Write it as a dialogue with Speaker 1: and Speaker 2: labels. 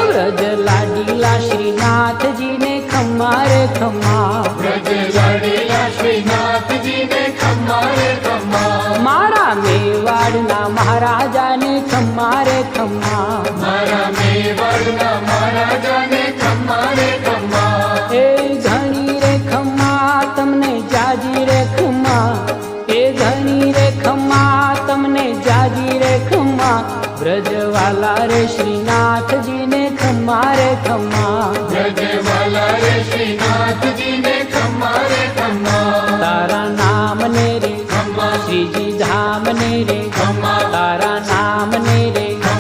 Speaker 1: વ્રજ લાડીલા શ્રીનાથજી ને ખમ્મા રે ખમ્મા,
Speaker 2: વ્રજ લાડીલા શ્રીનાથજી ને ખમ્મા રે ખમ્મા,
Speaker 1: મારા મેવાડના મહારાજાને ખમ્મા રે ખમ્મા,
Speaker 2: મારા મેવાડના મહારાજાને ખમ્મા રે ખમ્મા,
Speaker 1: એ ઘણી રે ખમ્મા તમને જાજી રે ખમ્મા, એ ઘણી રે ખમ્મા તમને જાજી રે ખમ્મા, વ્રજવાલા રે શ્રીનાથજી ને ખમ્મા રે ખમ્મા,
Speaker 2: વ્રજવાલા રે શ્રીનાથજી ને ખમ્મા રે ખમ્મા,
Speaker 1: તારા નામ ને રે
Speaker 2: ખમ્મા,
Speaker 1: શ્રીજી ધામ ને રે
Speaker 2: ખમ્મા,
Speaker 1: તારા